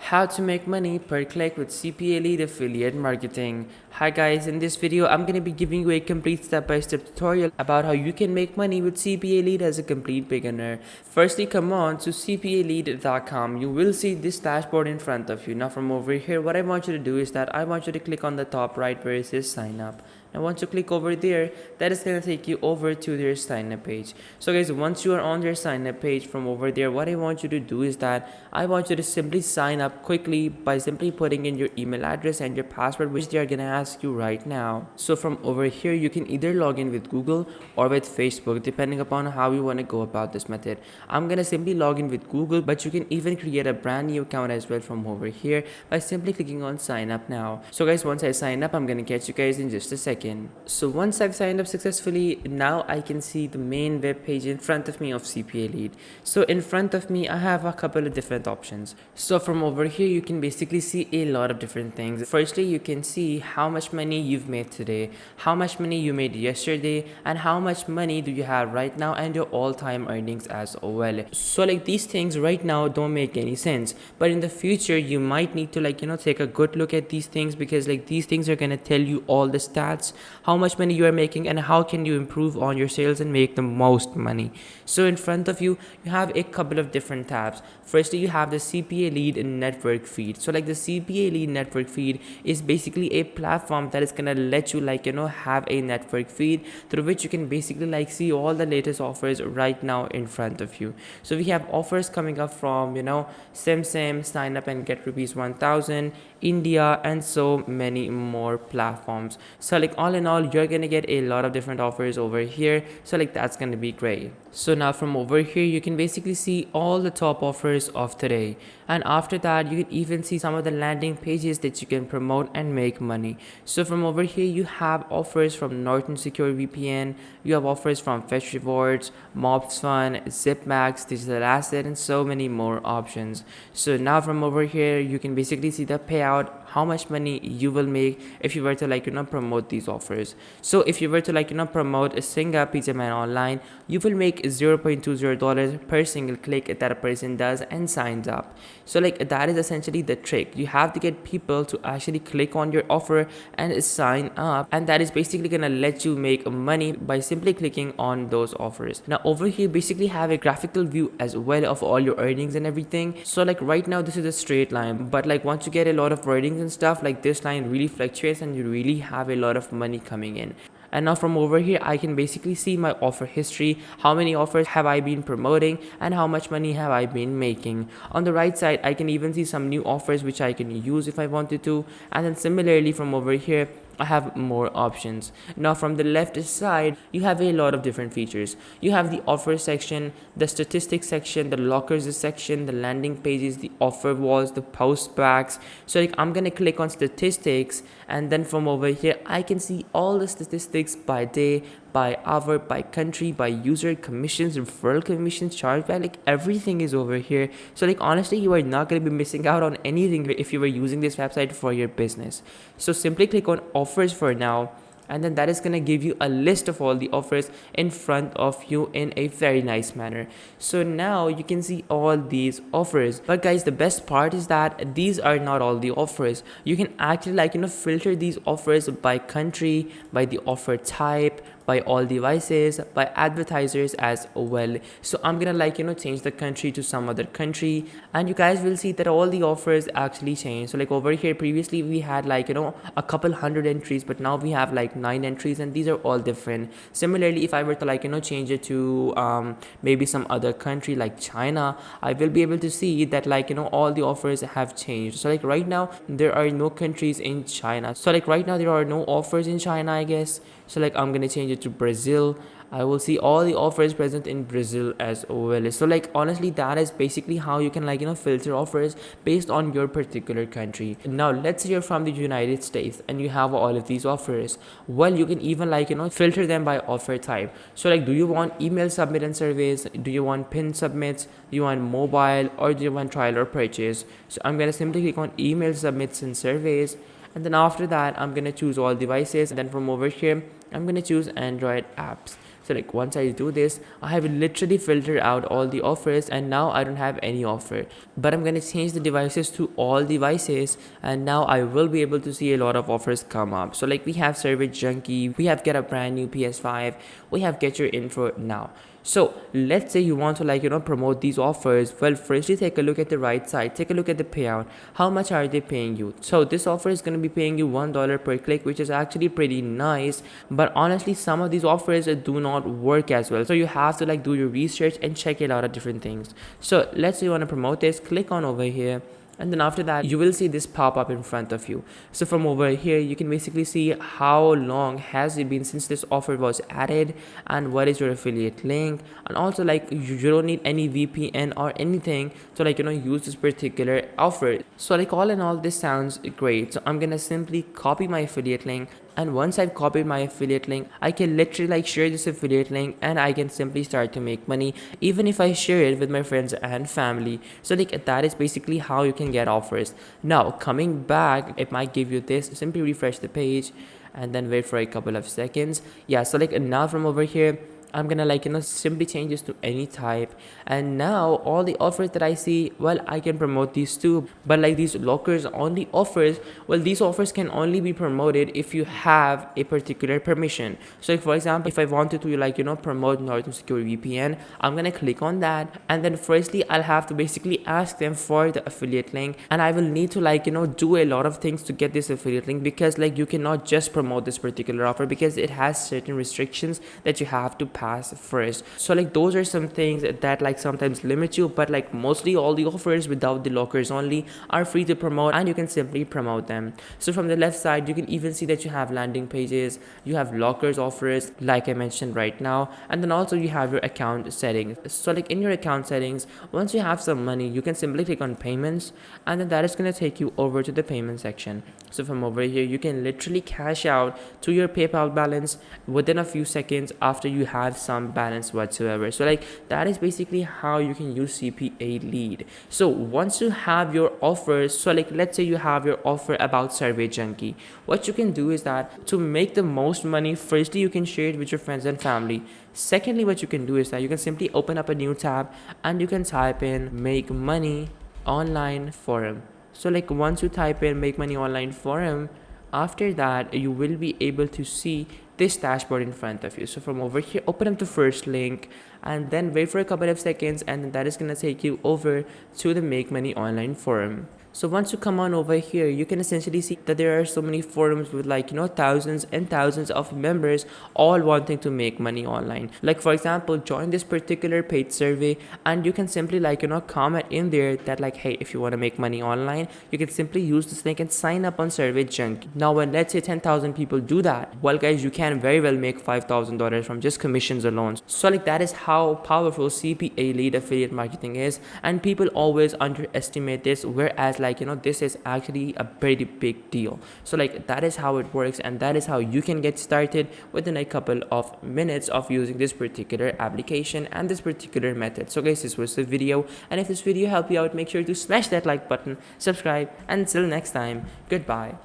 How to make money per click with CPALEAD affiliate marketing. Hi guys, in this video I'm going to be giving you a complete step-by-step tutorial about how you can make money with CPALEAD as a complete beginner. Firstly, come on to cpalead.com. You will see this dashboard in front of you. Now from over here, what I want you to do is that I want you to click on the top right where it says sign up. And once you click over there, that is going to take you over to their sign up page. So guys, once you are on their sign up page, from over there, what I want you to do is that I want you to simply sign up quickly by simply putting in your email address and your password, which they are going to ask you right now. So from over here, you can either log in with Google or with Facebook, depending upon how you want to go about this method. I'm going to simply log in with Google, but you can even create a brand new account as well from over here by simply clicking on sign up now. So guys, once I sign up, I'm going to catch you guys in just a second. So once I've signed up successfully, now I can see the main web page in front of me of CPALEAD. So in front of me, I have a couple of different options. So from over here, you can basically see a lot of different things. Firstly, you can see how much money you've made today, how much money you made yesterday, and how much money do you have right now, and your all-time earnings as well. So like these things right now don't make any sense, but in the future you might need to take a good look at these things, because like these things are going to tell you all the stats, how much money you are making, and how can you improve on your sales and make the most money. So in front of you, you have a couple of different tabs. Firstly, you have the CPALEAD network feed. So like the CPALEAD network feed is basically a platform that is gonna let you have a network feed through which you can basically see all the latest offers right now in front of you. So we have offers coming up from SimSim, sign up and get rupees 1000, India, and so many more platforms. So like all in all, you're gonna get a lot of different offers over here. So like that's gonna be great. So now from over here, you can basically see all the top offers of today, and after that you can even see some of the landing pages that you can promote and make money. So from over here, you have offers from Norton Secure VPN, you have offers from Fetch Rewards, Mobs Fun, Zipmax, Digital Asset, and so many more options. So now from over here, you can basically see the payout, how much money you will make if you were to promote these offers. So if you were to promote a single pizza man online, you will make $0.20 per single click that a person does and signs up. So like that is essentially the trick. You have to get people to actually click on your offer and sign up, and that is basically gonna let you make money by simply clicking on those offers. Now over here, basically have a graphical view as well of all your earnings and everything. So like right now this is a straight line, but like once you get a lot of earnings and stuff, like this line really fluctuates and you really have a lot of money coming in. And now from over here, I can basically see my offer history, how many offers have I been promoting, and how much money have I been making. On the right side, I can even see some new offers which I can use if I wanted to. And then similarly from over here, I have more options. Now from the left side, you have a lot of different features. You have the offer section, the statistics section, the lockers section, the landing pages, the offer walls, the post backs. So like I'm gonna click on statistics, and then from over here I can see all the statistics by day, by hour, by country, by user, commissions, referral commissions, chargeback, like everything is over here. So like honestly, you are not going to be missing out on anything if you were using this website for your business. So simply click on offers for now, and then that is going to give you a list of all the offers in front of you in a very nice manner. So now you can see all these offers. But guys, the best part is that these are not all the offers. You can actually filter these offers by country, by the offer type, by all devices, by advertisers as well. So I'm gonna change the country to some other country, and you guys will see that all the offers actually change. So like over here, previously we had a couple hundred entries, but now we have 9 entries, and these are all different. Similarly, if I were to change it to maybe some other country like China, I will be able to see that all the offers have changed. So like right now there are no countries in China. So like right now there are no offers in China, I guess. So like I'm gonna change it to Brazil. I will see all the offers present in Brazil as well. So like honestly, that is basically how you can filter offers based on your particular country. Now let's say you're from the United States and you have all of these offers. Well, you can even filter them by offer type. So like, do you want email submit and surveys? Do you want pin submits? Do you want mobile, or do you want trial or purchase? So I'm gonna simply click on email submits and surveys, and then after that I'm gonna choose all devices, and then from over here I'm gonna choose Android apps. So like once I do this, I have literally filtered out all the offers, and now I don't have any offer. But I'm gonna change the devices to all devices, and now I will be able to see a lot of offers come up. So like we have Survey Junkie, we have get a brand new PS5, we have get your info now. So let's say you want to promote these offers. Well, firstly take a look at the right side, take a look at the payout. How much are they paying you? So this offer is going to be paying you $1 per click, which is actually pretty nice. But honestly, some of these offers do not work as well, so you have to do your research and check a lot of different things. So let's say you want to promote this, click on over here, and then after that you will see this pop up in front of you. So from over here you can basically see how long has it been since this offer was added, and what is your affiliate link, and also you don't need any VPN or anything to use this particular offer. So all in all, this sounds great. So I'm gonna simply copy my affiliate link, and once I've copied my affiliate link, I can literally share this affiliate link, and I can simply start to make money even if I share it with my friends and family. So that is basically how you can get offers. Now coming back, it might give you this. Simply refresh the page and then wait for a couple of seconds. Yeah, so now from over here I'm gonna simply change this to any type, and now all the offers that I see, well, I can promote these too. But these lockers only offers, well, these offers can only be promoted if you have a particular permission. So for example, if I wanted to promote Norton Secure VPN, I'm gonna click on that, and then firstly I'll have to basically ask them for the affiliate link, and I will need to do a lot of things to get this affiliate link, because you cannot just promote this particular offer, because it has certain restrictions that you have to pass first. So those are some things that sometimes limit you, but mostly all the offers without the lockers only are free to promote, and you can simply promote them. So from the left side you can even see that you have landing pages, you have lockers offers like I mentioned right now, and then also you have your account settings. So in your account settings, once you have some money, you can simply click on payments, and then that is going to take you over to the payment section. So from over here you can literally cash out to your PayPal balance within a few seconds after you have some balance whatsoever. So that is basically how you can use CPALEAD. So once you have your offers, so let's say you have your offer about Survey Junkie, what you can do is that to make the most money, firstly you can share it with your friends and family. Secondly, what you can do is that you can simply open up a new tab and you can type in make money online forum. So once you type in make money online forum, after that you will be able to see this dashboard in front of you. So from over here, open up the first link and then wait for a couple of seconds, and then that is going to take you over to the make money online forum. So once you come on over here, you can essentially see that there are so many forums with thousands and thousands of members all wanting to make money online. For example, join this particular paid survey, and you can simply comment in there that hey, if you want to make money online, you can simply use this link and sign up on Survey Junkie. Now when let's say 10,000 people do that, well guys, you can very well make $5,000 from just commissions alone. So that is how powerful CPALEAD affiliate marketing is, and people always underestimate this, whereas this is actually a pretty big deal. So that is how it works, and that is how you can get started within a couple of minutes of using this particular application and this particular method. So guys, this was the video, and if this video helped you out, make sure to smash that like button, subscribe, and until next time, goodbye.